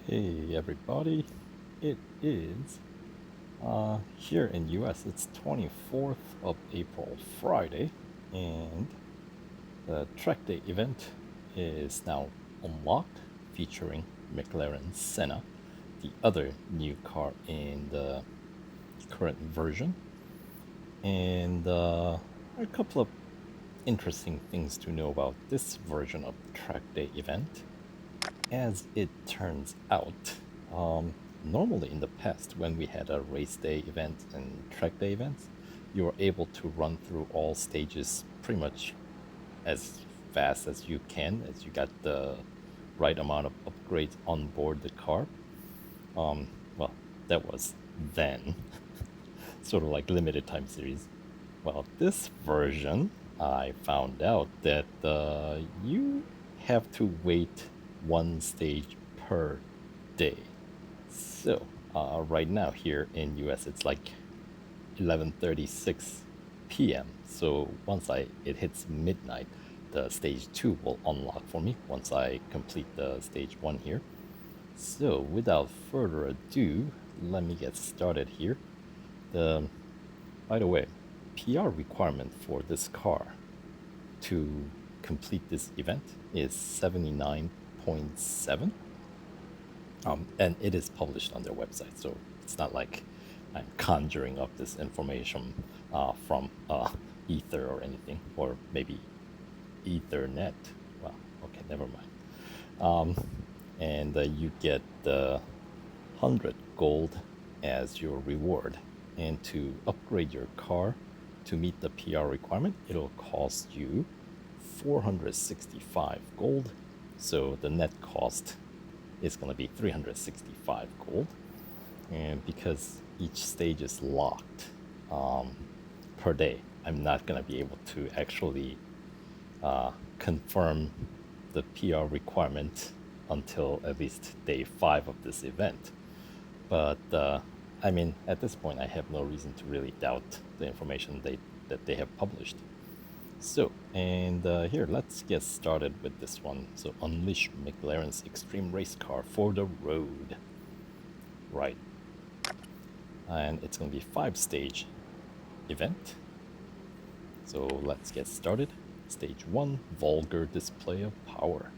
Hey everybody, it is here in US it's 24th of April, Friday, and the track day event is now unlocked, featuring McLaren Senna, the other new car in the current version. And a couple of interesting things to know about this version of the track day event. As it turns out, normally in the past, when we had a race day event and track day events, you were able to run through all stages pretty much as fast as you can, as you got the right amount of upgrades on board the car. Well, that was then, sort of like limited time series. Well, this version, I found out that you have to wait one stage per day. So, right now here in US, it's like 11:36 p.m. So once it hits midnight, the stage 2 will unlock for me once I complete the stage 1 here. So without further ado, let me get started here. The By the way, PR requirement for this car to complete this event is 79.7. And it is published on their website, so it's not like I'm conjuring up this information from Ether or anything, or maybe Ethernet. Well, okay, never mind. And you get the 100 gold as your reward. And to upgrade your car to meet the PR requirement, it'll cost you 465 gold. So the net cost is going to be 365 gold. And because each stage is locked per day, I'm not going to be able to actually confirm the PR requirement until at least day 5 of this event. But I mean, at this point, I have no reason to really doubt the information that they have published. So, and here, let's get started with this one. So, unleash McLaren's extreme race car for the road. Right. And it's going to be 5-stage event. So, let's get started. Stage 1, vulgar display of power.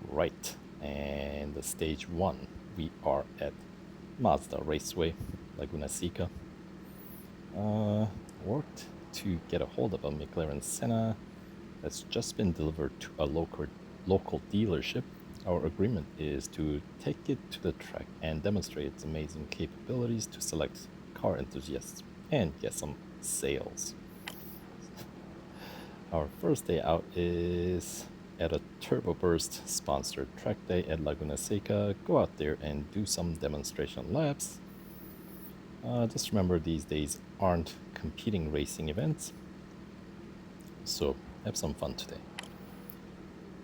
Right. And the stage 1, we are at Mazda Raceway, Laguna Seca. Worked to get a hold of a McLaren Senna that's just been delivered to a local dealership. Our agreement is to take it to the track and demonstrate its amazing capabilities to select car enthusiasts and get some sales. Our first day out is at a Turbo Burst sponsored track day at Laguna Seca. Go out there and do some demonstration laps. Just remember, these days aren't competing racing events, so have some fun today.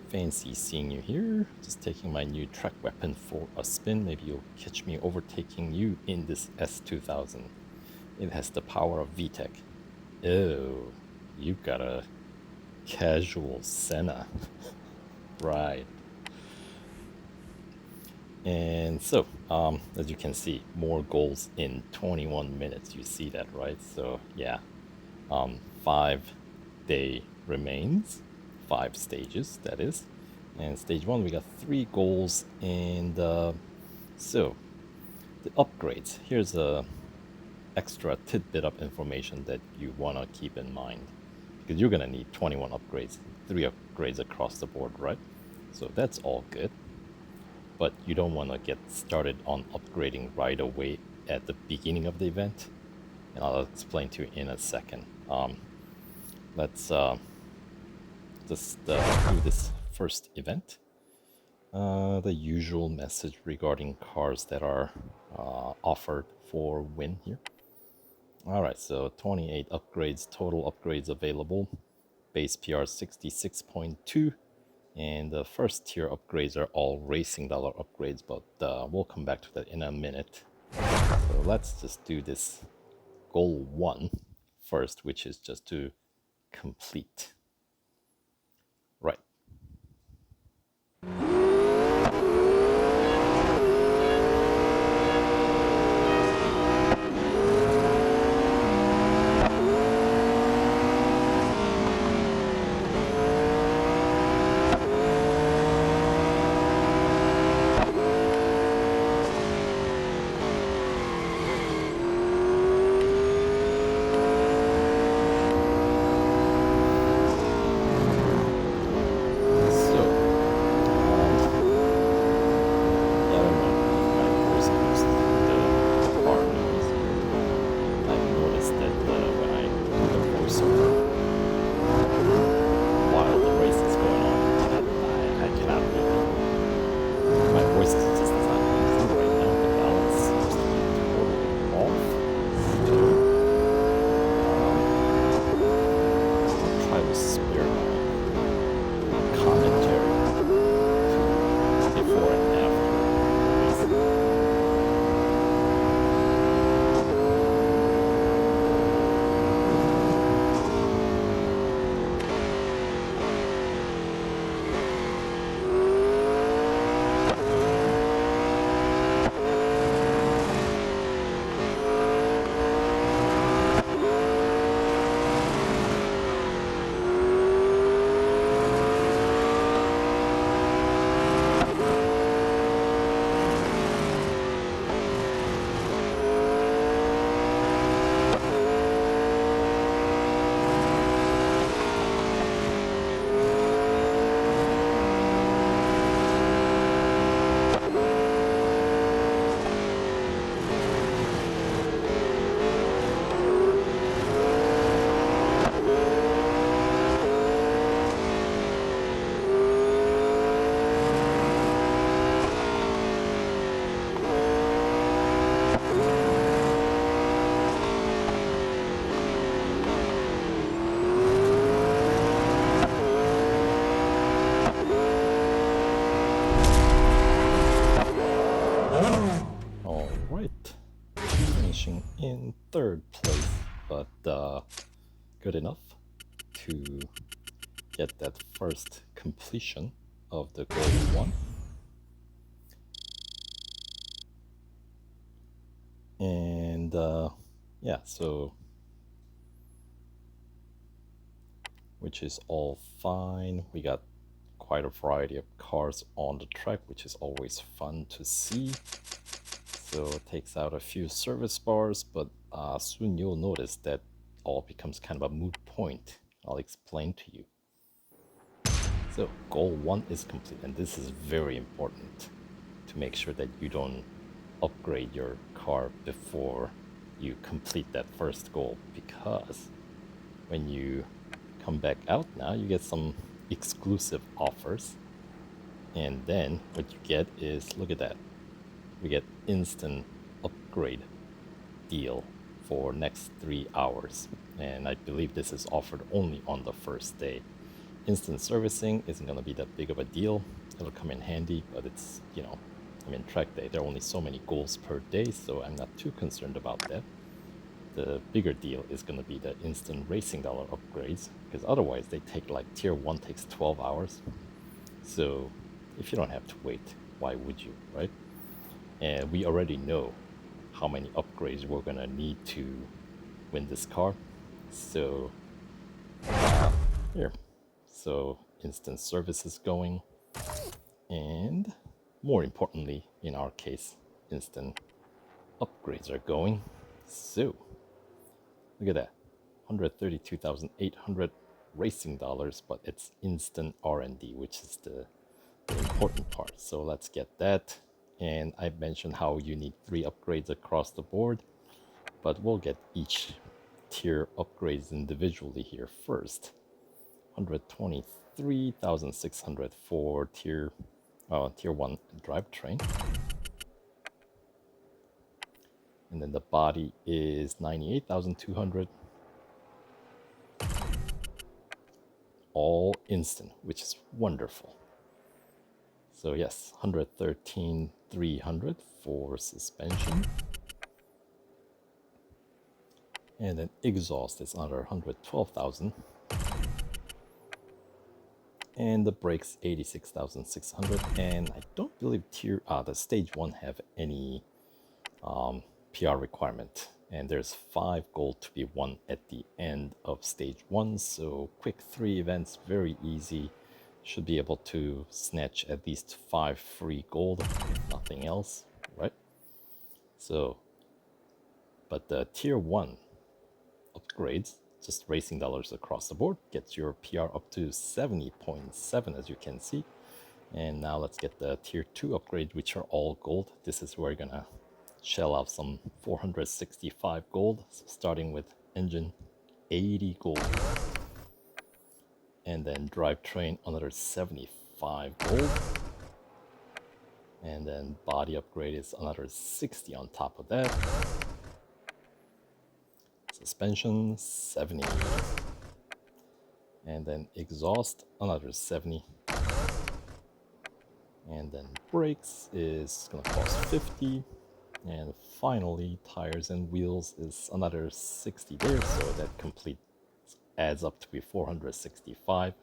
Fancy seeing you here. Just taking my new track weapon for a spin. Maybe you'll catch me overtaking you in this S2000. It has the power of VTEC. Oh, you got a casual Senna. Right. And so, as you can see, more goals in 21 minutes. You see that, right? So, yeah, 5-day remains, 5 stages, that is. And stage 1, we got 3 goals. And so, the upgrades. Here's a extra tidbit of information that you want to keep in mind, because you're going to need 21 upgrades, 3 upgrades across the board, right? So that's all good. But you don't want to get started on upgrading right away at the beginning of the event, and I'll explain to you in a second. Let's just do this first event. The usual message regarding cars that are offered for win here. Alright, so 28 upgrades, total upgrades available. Base PR 66.2. And the first tier upgrades are all racing dollar upgrades, but we'll come back to that in a minute. So let's just do this goal 1 first, which is just to complete. Right. finishing in third place, but good enough to get that first completion of the goal one. And yeah, so which is all fine. We got quite a variety of cars on the track, which is always fun to see. So it takes out a few service bars, but soon you'll notice that all becomes kind of a moot point. I'll explain to you. So goal one is complete, and this is very important to make sure that you don't upgrade your car before you complete that first goal, because when you come back out now, you get some exclusive offers, and then what you get is, look at that, we get instant upgrade deal for next 3 hours, and I believe this is offered only on the first day. Instant servicing isn't going to be that big of a deal. It'll come in handy, but it's, I mean, track day, there are only so many goals per day, so I'm not too concerned about that. The bigger deal is going to be the instant racing dollar upgrades, because otherwise they take, like, tier 1 takes 12 hours. So if you don't have to wait, why would you, right? And we already know how many upgrades we're going to need to win this car. So here, so instant service is going, and more importantly, in our case, instant upgrades are going. So look at that, 132,800 racing dollars, but it's instant R&D, which is the important part. So let's get that. And I mentioned how you need 3 upgrades across the board, but we'll get each tier upgrades individually here first. 123,600 for tier 1 drivetrain. And then the body is 98,200. All instant, which is wonderful. So yes, 113,300 for suspension. And then exhaust is another 112,000. And the brakes 86,600. And I don't believe the stage 1 have any PR requirement. And there's 5 gold to be won at the end of stage 1. So quick 3 events, very easy. Should be able to snatch at least 5 free gold, if nothing else, right? So, but the tier 1 upgrades, just racing dollars across the board, gets your PR up to 70.7, as you can see. And now let's get the tier 2 upgrade, which are all gold. This is where you're gonna shell out some 465 gold, so starting with engine, 80 gold. And then drivetrain, another 75 gold. And then body upgrade is another 60 on top of that. Suspension, 70. And then exhaust, another 70. And then brakes is gonna cost 50. And finally, tires and wheels is another 60 there, so that adds up to be 465.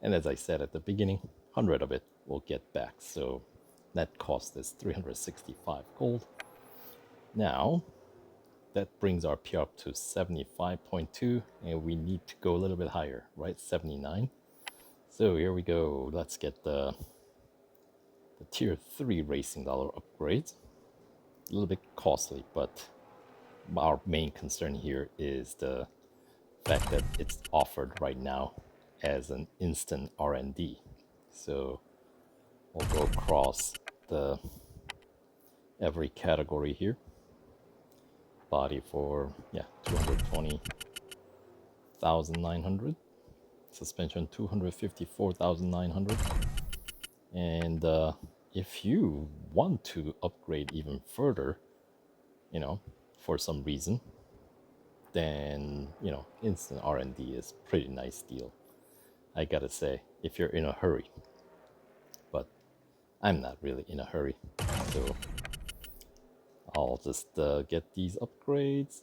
And as I said at the beginning, 100 of it will get back, so net cost is 365 gold. Now, that brings our PR up to 75.2, and we need to go a little bit higher, right? 79. So here we go. Let's get the tier 3 racing dollar upgrades. A little bit costly, but our main concern here is the fact that it's offered right now as an instant R&D. So we'll go across every category here. Body for 220,900. Suspension 254,900. And if you want to upgrade even further, for some reason, then instant R&D is pretty nice deal, I gotta say, if you're in a hurry. But I'm not really in a hurry, so I'll just get these upgrades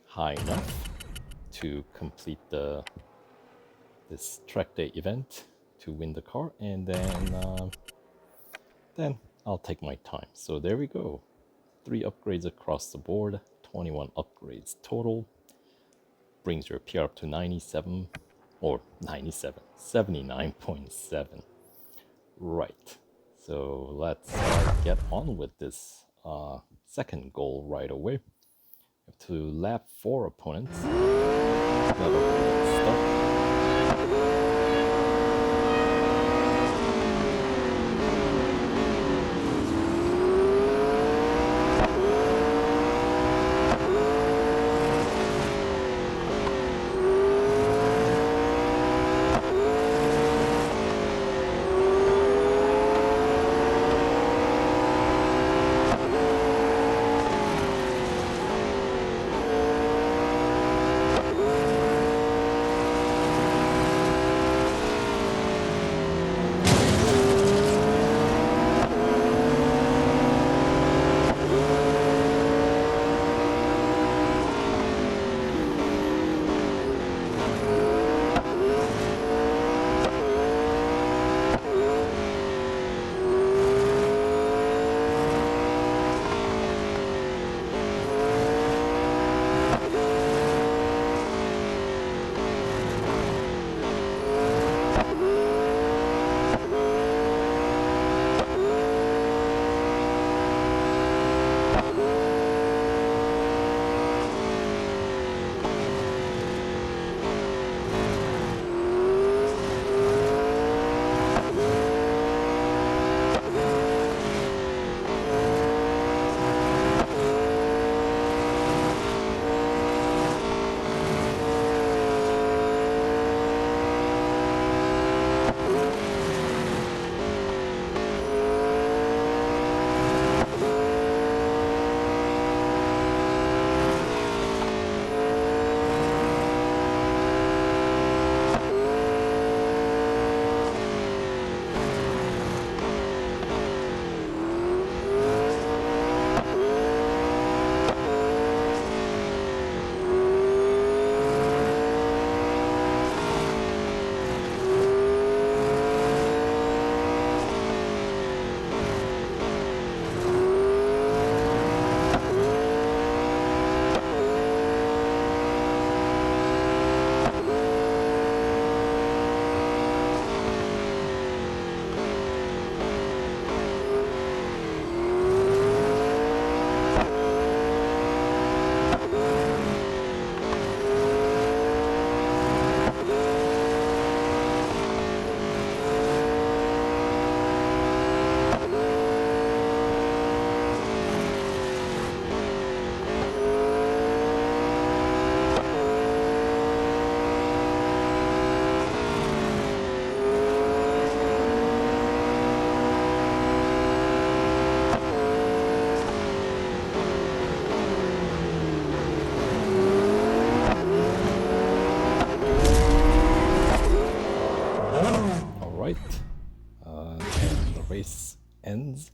high enough to complete this track day event to win the car, and then I'll take my time. So there we go. 3 upgrades across the board, 21 upgrades total. Brings your PR up to 97, or 97, 79.7. Right. So let's get on with this second goal right away. We have to lap 4 opponents. Never start. And the race ends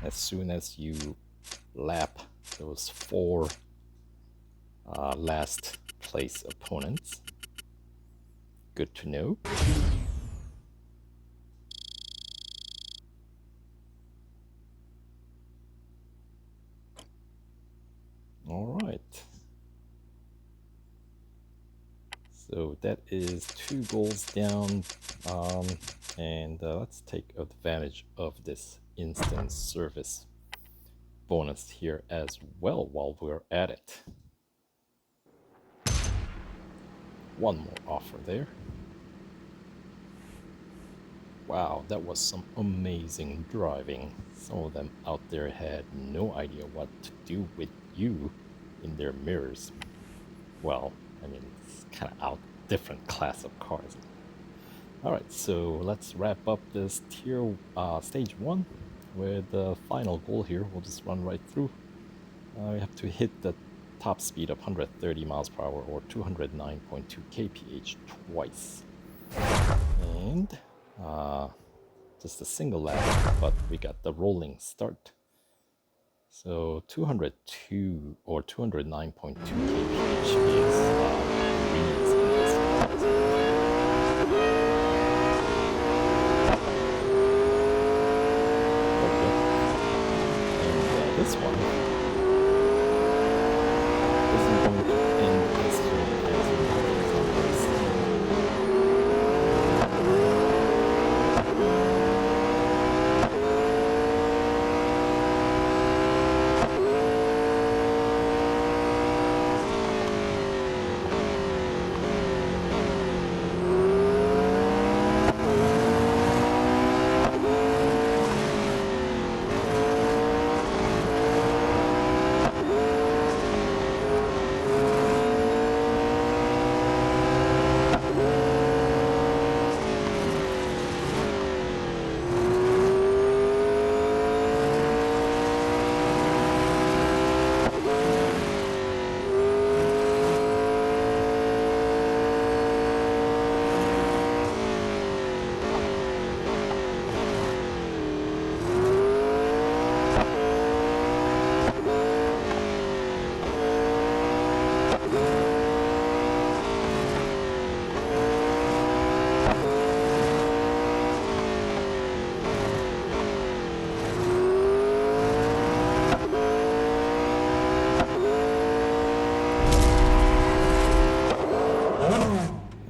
as soon as you lap those 4 last place opponents. Good to know. All right. So that is 2 goals down, and let's take advantage of this instant service bonus here as well while we're at it. 1 more offer there. Wow, that was some amazing driving. Some of them out there had no idea what to do with you in their mirrors. Well, I mean, it's kind of out different class of cars. Alright, so let's wrap up this stage 1 with the final goal here. We'll just run right through. We have to hit the top speed of 130 miles per hour or 209.2 kph twice. And just a single lap, but we got the rolling start. So 202 or 209.2 kph is breeze in this car. Okay. And this one isn't going to end as soon as you have the numbers.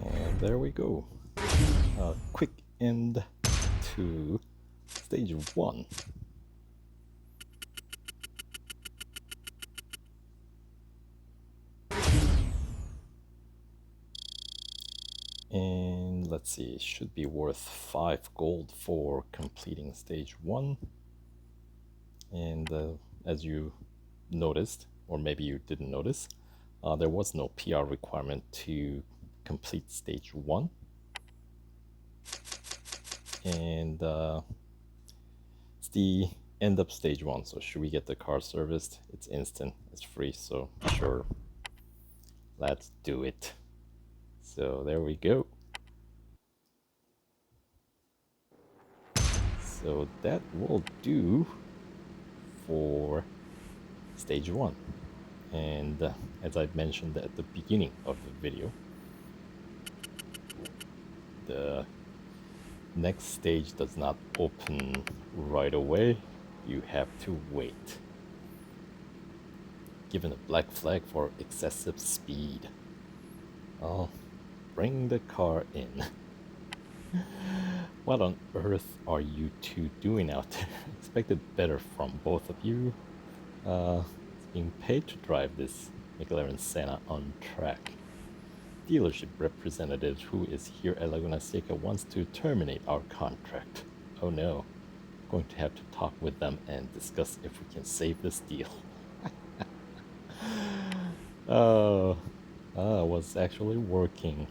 And there we go. A quick end to stage 1. And let's see, it should be worth 5 gold for completing stage 1. And as you noticed, or maybe you didn't notice, there was no PR requirement to complete stage 1. And it's the end of stage 1, so should we get the car serviced? It's instant, it's free, so sure, let's do it. So there we go. So that will do for stage 1. And as I mentioned at the beginning of the video, the next stage does not open right away. You have to wait. Given a black flag for excessive speed. Oh, bring the car in. What on earth are you two doing out there? Expected better from both of you. Being paid to drive this McLaren Senna on track. Dealership representative who is here at Laguna Seca wants to terminate our contract. Oh no, going to have to talk with them and discuss if we can save this deal. Oh, it was actually working.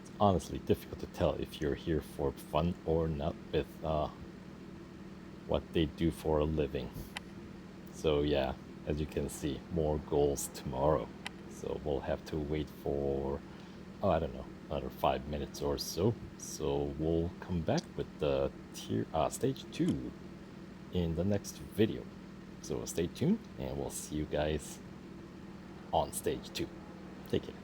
It's honestly difficult to tell if you're here for fun or not with what they do for a living. So yeah, as you can see, more goals tomorrow. So we'll have to wait for, I don't know, another 5 minutes or so. So we'll come back with the stage 2 in the next video. So stay tuned and we'll see you guys on stage 2. Take care.